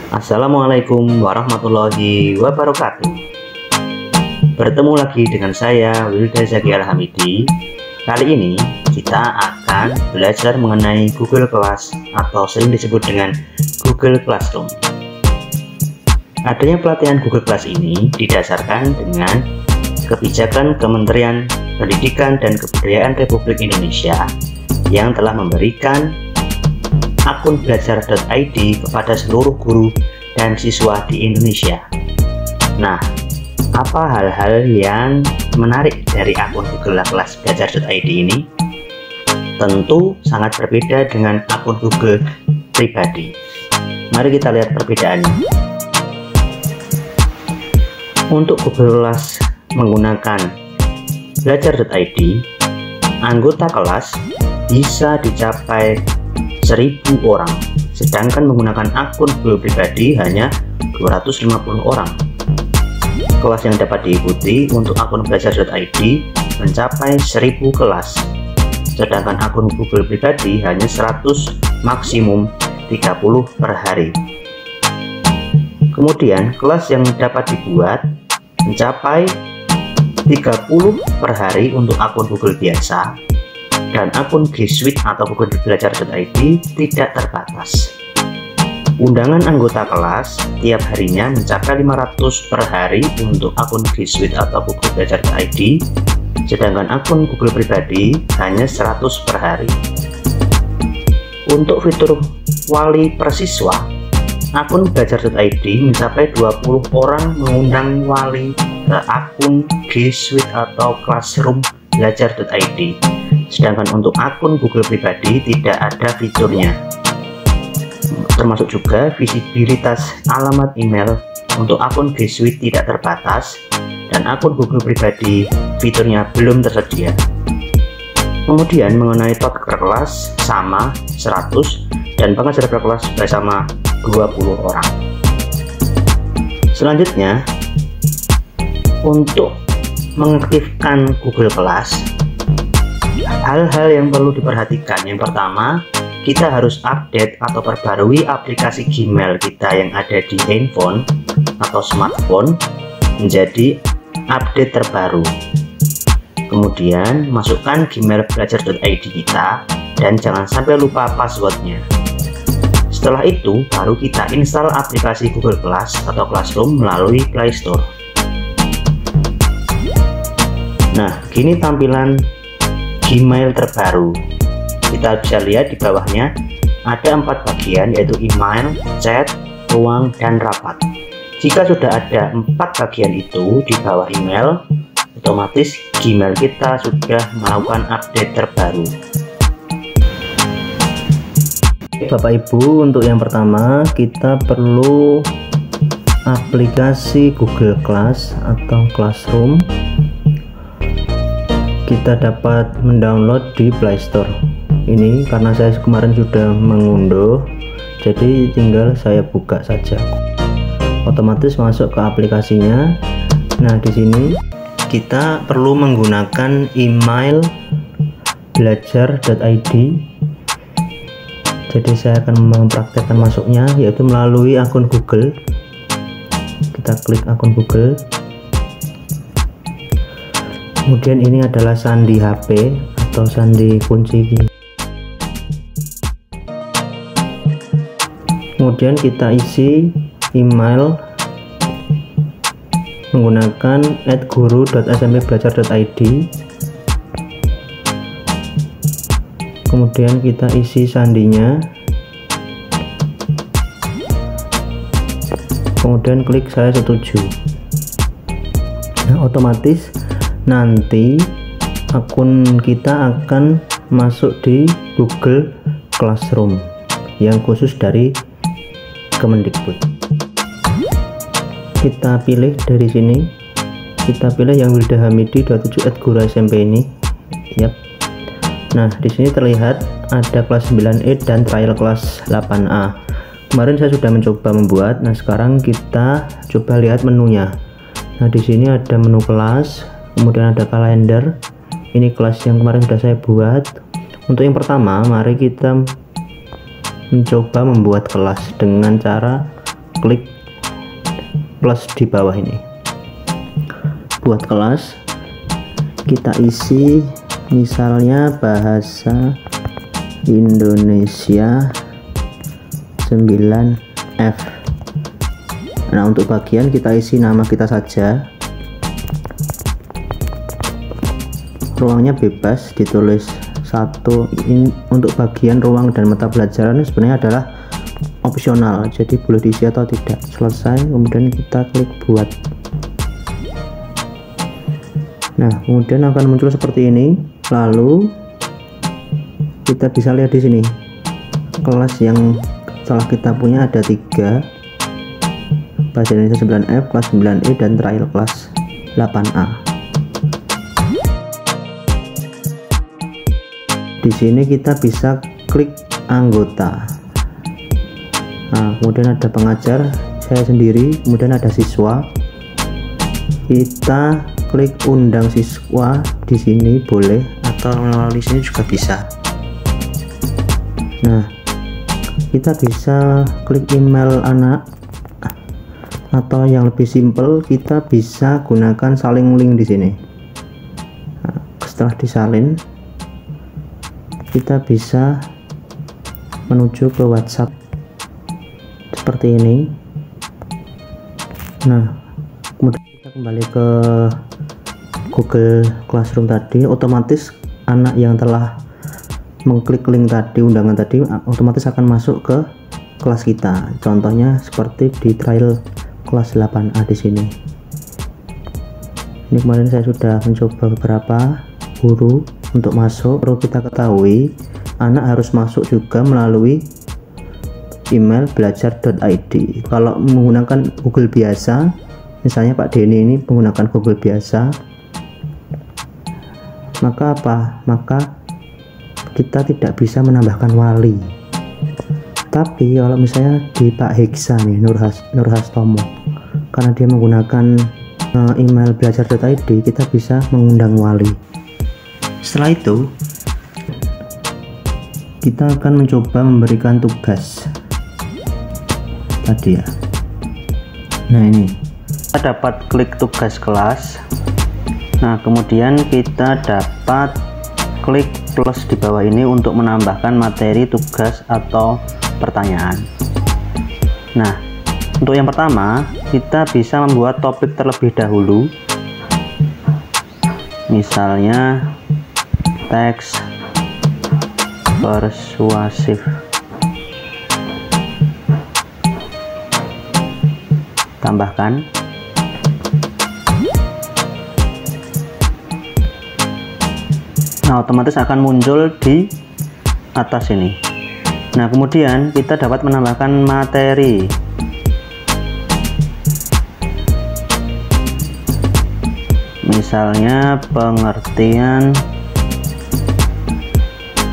Assalamualaikum warahmatullahi wabarakatuh. Bertemu lagi dengan saya Wilda Zaki Alhamidi. Kali ini kita akan belajar mengenai Google Class atau sering disebut dengan Google Classroom. Adanya pelatihan Google Class ini didasarkan dengan kebijakan Kementerian Pendidikan dan Kebudayaan Republik Indonesia yang telah memberikan akun belajar.id kepada seluruh guru dan siswa di Indonesia. Nah, apa hal-hal yang menarik dari akun Google Class belajar.id ini? Tentu sangat berbeda dengan akun Google pribadi. Mari kita lihat perbedaannya. Untuk Google Class menggunakan belajar.id, anggota kelas bisa dicapai 1000 orang, sedangkan menggunakan akun Google pribadi hanya 250 orang. Kelas yang dapat diikuti untuk akun belajar.id mencapai 1000 kelas, sedangkan akun Google pribadi hanya 100, maksimum 30 per hari. Kemudian kelas yang dapat dibuat mencapai 30 per hari untuk akun Google biasa, dan akun G Suite atau Google Belajar.id tidak terbatas. Undangan anggota kelas tiap harinya mencapai 500 per hari untuk akun G Suite atau Google Belajar.id, sedangkan akun Google pribadi hanya 100 per hari. Untuk fitur wali persiswa, akun Belajar.id mencapai 20 orang mengundang wali ke akun G Suite atau Classroom Belajar.id. Sedangkan untuk akun Google pribadi tidak ada fiturnya. Termasuk juga visibilitas alamat email untuk akun G Suite tidak terbatas, dan akun Google pribadi fiturnya belum tersedia. Kemudian mengenai topik per kelas sama 100, dan pengajar per kelas bersama 20 orang. Selanjutnya, untuk mengaktifkan Google Class, hal-hal yang perlu diperhatikan. Yang pertama, kita harus update atau perbarui aplikasi Gmail kita yang ada di handphone atau smartphone menjadi update terbaru. Kemudian masukkan Gmail belajar.id kita dan jangan sampai lupa passwordnya. Setelah itu baru kita install aplikasi Google Class atau Classroom melalui Play Store. Nah, gini tampilan Gmail terbaru. Kita bisa lihat di bawahnya ada 4 bagian, yaitu email, chat, ruang, dan rapat. Jika sudah ada 4 bagian itu di bawah email, otomatis Gmail kita sudah melakukan update terbaru. Bapak Ibu, untuk yang pertama kita perlu aplikasi Google Class atau Classroom. Kita dapat mendownload di Play Store. Ini karena saya kemarin sudah mengunduh, jadi tinggal saya buka saja. Otomatis masuk ke aplikasinya. Nah, di sini kita perlu menggunakan email belajar.id. Jadi saya akan mempraktekkan masuknya, yaitu melalui akun Google. Kita klik akun Google. Kemudian ini adalah sandi HP atau sandi kunci. Kemudian kita isi email menggunakan @guru.smpbelajar.id. Kemudian kita isi sandinya. Kemudian klik saya setuju. Nah, otomatis nanti akun kita akan masuk di Google Classroom yang khusus dari Kemendikbud. Kita pilih dari sini, kita pilih yang Wilda Hamidi 27@guru.smp ini. Yap. Nah, di sini terlihat ada kelas 9E dan trial kelas 8A. Kemarin saya sudah mencoba membuat. Nah, sekarang kita coba lihat menunya. Nah, di sini ada menu kelas, kemudian ada kalender. Ini kelas yang kemarin sudah saya buat. Untuk yang pertama, mari kita mencoba membuat kelas dengan cara klik plus di bawah ini. Buat kelas kita isi misalnya bahasa Indonesia 9F. Nah, untuk bagian kita isi nama kita saja. Ruangnya bebas, ditulis 1. Untuk bagian ruang dan mata pelajaran sebenarnya adalah opsional, jadi boleh diisi atau tidak. Selesai, kemudian kita klik buat. Nah, kemudian akan muncul seperti ini. Lalu kita bisa lihat di sini kelas yang telah kita punya ada 3, bahasa Indonesia 9F, kelas 9E, dan trial kelas 8A. Di sini kita bisa klik anggota. Nah, kemudian ada pengajar, saya sendiri, kemudian ada siswa. Kita klik undang siswa di sini boleh, atau melalui sini juga bisa. Nah, kita bisa klik email anak, atau yang lebih simpel kita bisa gunakan salin link di sini. Nah, setelah disalin kita bisa menuju ke WhatsApp seperti ini. Nah, kemudian kita kembali ke Google Classroom tadi. Otomatis anak yang telah mengklik link tadi, undangan tadi, otomatis akan masuk ke kelas kita. Contohnya seperti di trial kelas 8A di sini. Ini kemarin saya sudah mencoba beberapa guru untuk masuk. Perlu kita ketahui, anak harus masuk juga melalui email belajar.id. Kalau menggunakan Google biasa, misalnya Pak Denny ini menggunakan Google biasa, maka apa? Maka kita tidak bisa menambahkan wali. Tapi kalau misalnya di Pak Heksa nih, Nur Hastomo, karena dia menggunakan email belajar.id, kita bisa mengundang wali. Setelah itu kita akan mencoba memberikan tugas tadi ya. Nah, ini kita dapat klik tugas kelas. Nah, kemudian kita dapat klik plus di bawah ini untuk menambahkan materi tugas atau pertanyaan. Nah, untuk yang pertama kita bisa membuat topik terlebih dahulu, misalnya teks persuasif. Tambahkan. Nah, otomatis akan muncul di atas ini. Nah, kemudian kita dapat menambahkan materi. Misalnya pengertian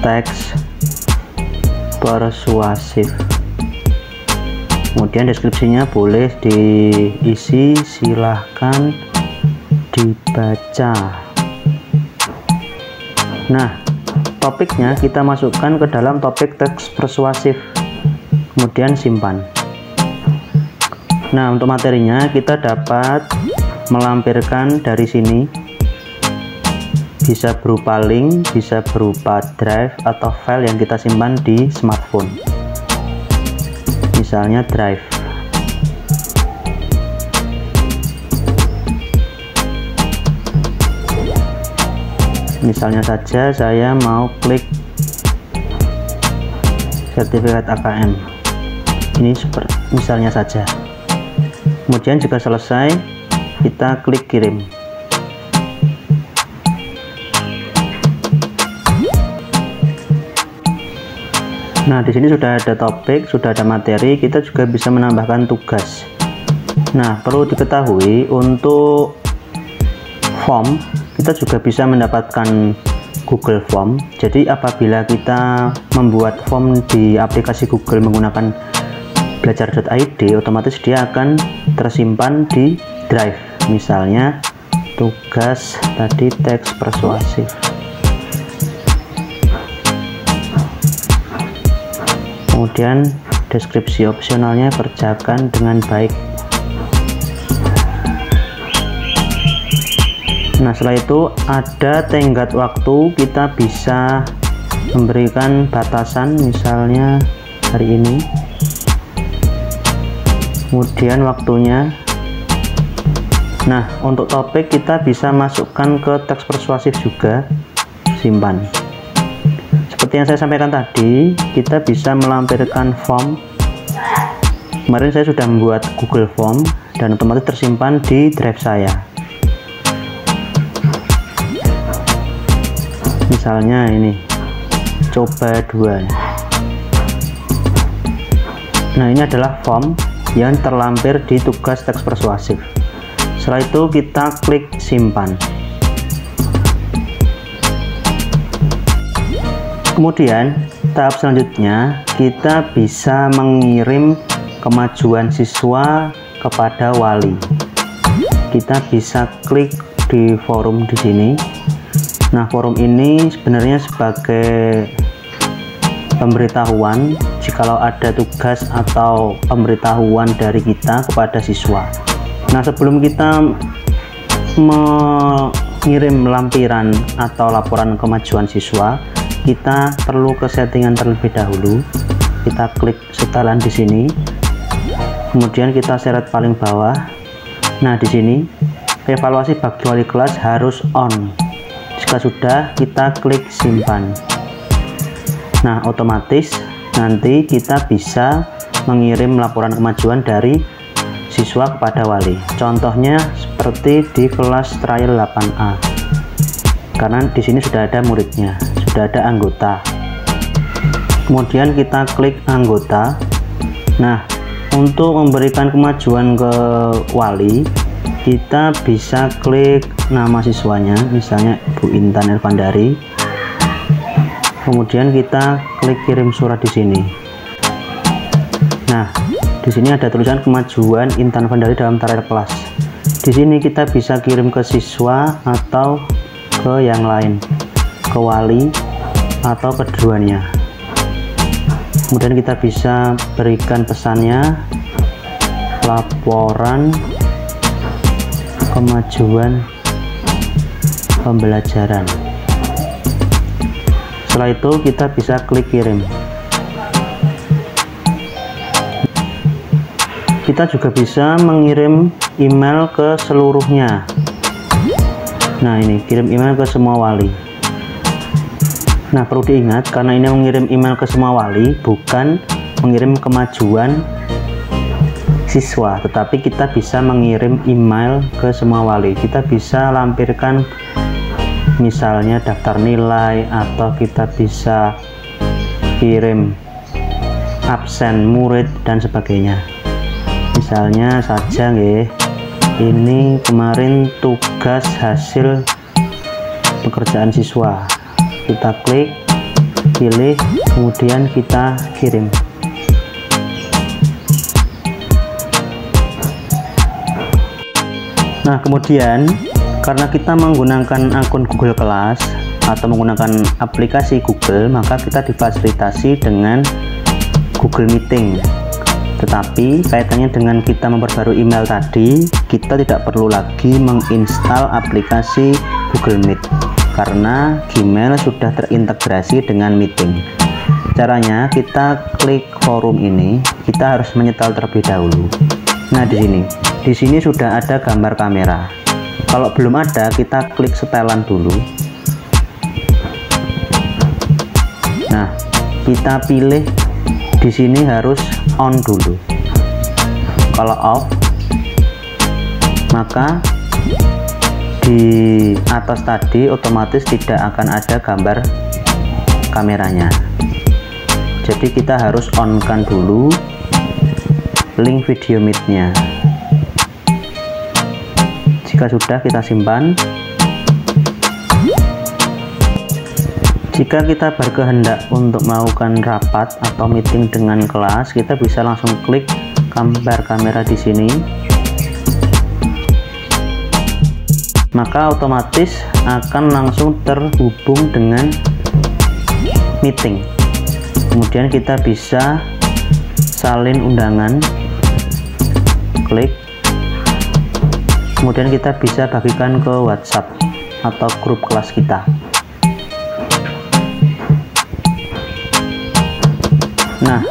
teks persuasif. Kemudian deskripsinya boleh diisi, silahkan dibaca. Nah, topiknya kita masukkan ke dalam topik teks persuasif, kemudian simpan. Nah, untuk materinya kita dapat melampirkan dari sini, bisa berupa link, bisa berupa drive atau file yang kita simpan di smartphone, misalnya drive. Misalnya saja saya mau klik sertifikat AKM, ini seperti misalnya saja. Kemudian jika selesai kita klik kirim. Nah, di sini sudah ada topik, sudah ada materi, kita juga bisa menambahkan tugas. Nah, perlu diketahui untuk form kita juga bisa mendapatkan Google Form. Jadi apabila kita membuat form di aplikasi Google menggunakan belajar.id, otomatis dia akan tersimpan di drive. Misalnya tugas tadi teks persuasif. Kemudian deskripsi opsionalnya kerjakan dengan baik. Nah, setelah itu ada tenggat waktu, kita bisa memberikan batasan, misalnya hari ini, kemudian waktunya. Nah, untuk topik kita bisa masukkan ke teks persuasif juga, simpan. Seperti yang saya sampaikan tadi, kita bisa melampirkan form. Kemarin saya sudah membuat Google Form dan otomatis tersimpan di drive saya. Misalnya ini, coba 2. Nah, ini adalah form yang terlampir di tugas teks persuasif. Setelah itu kita klik simpan. Kemudian tahap selanjutnya kita bisa mengirim kemajuan siswa kepada wali. Kita bisa klik di forum di sini. Nah, forum ini sebenarnya sebagai pemberitahuan jikalau ada tugas atau pemberitahuan dari kita kepada siswa. Nah, sebelum kita mengirim lampiran atau laporan kemajuan siswa, kita perlu ke settingan terlebih dahulu. Kita klik setelan di sini, kemudian kita seret paling bawah. Nah, di sini evaluasi bagi wali kelas harus on. Jika sudah, kita klik simpan. Nah, otomatis nanti kita bisa mengirim laporan kemajuan dari siswa kepada wali. Contohnya seperti di kelas trial 8A. Karena di sini sudah ada muridnya, sudah ada anggota. Kemudian kita klik anggota. Nah, untuk memberikan kemajuan ke wali, kita bisa klik nama siswanya, misalnya Bu Intan Elvandari. Kemudian kita klik kirim surat di sini. Nah, di sini ada tulisan kemajuan Intan Elvandari dalam trial kelas. Di sini kita bisa kirim ke siswa atau ke yang lain, ke wali atau keduanya. Kemudian kita bisa berikan pesannya, laporan kemajuan pembelajaran. Setelah itu kita bisa klik kirim. Kita juga bisa mengirim email ke seluruhnya. Nah, ini kirim email ke semua wali. Nah, perlu diingat karena ini mengirim email ke semua wali, bukan mengirim kemajuan siswa, tetapi kita bisa mengirim email ke semua wali. Kita bisa lampirkan misalnya daftar nilai, atau kita bisa kirim absen murid dan sebagainya. Misalnya saja nggih, ini kemarin tugas hasil pekerjaan siswa. Kita klik, pilih, kemudian kita kirim. Nah, kemudian karena kita menggunakan akun Google Kelas atau menggunakan aplikasi Google, maka kita difasilitasi dengan Google Meeting. Tetapi kaitannya dengan kita memperbarui email tadi, kita tidak perlu lagi menginstal aplikasi Google Meet karena Gmail sudah terintegrasi dengan Meeting. Caranya kita klik forum ini, kita harus menyetel terlebih dahulu. Nah, di sini sudah ada gambar kamera. Kalau belum ada, kita klik setelan dulu. Nah, kita pilih di sini harus on dulu. Kalau off, maka di atas tadi otomatis tidak akan ada gambar kameranya. Jadi kita harus on kan dulu link video meet-nya. Jika sudah, kita simpan. Jika kita berkehendak untuk melakukan rapat atau meeting dengan kelas, kita bisa langsung klik gambar kamera di sini. Maka otomatis akan langsung terhubung dengan meeting. Kemudian kita bisa salin undangan, klik, kemudian kita bisa bagikan ke WhatsApp atau grup kelas kita. Nah,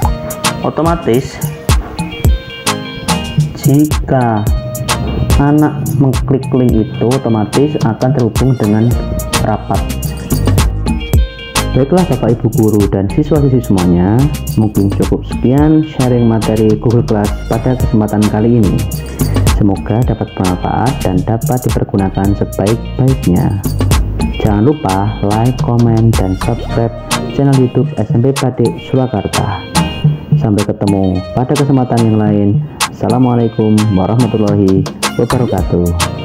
otomatis jika anak mengklik link itu, otomatis akan terhubung dengan rapat. Baiklah Bapak Ibu guru dan siswa-siswi semuanya, mungkin cukup sekian sharing materi Google Class pada kesempatan kali ini. Semoga dapat bermanfaat dan dapat dipergunakan sebaik-baiknya. Jangan lupa like, komen, dan subscribe channel YouTube SMP Badik Surakarta. Sampai ketemu pada kesempatan yang lain. Assalamualaikum warahmatullahi wabarakatuh.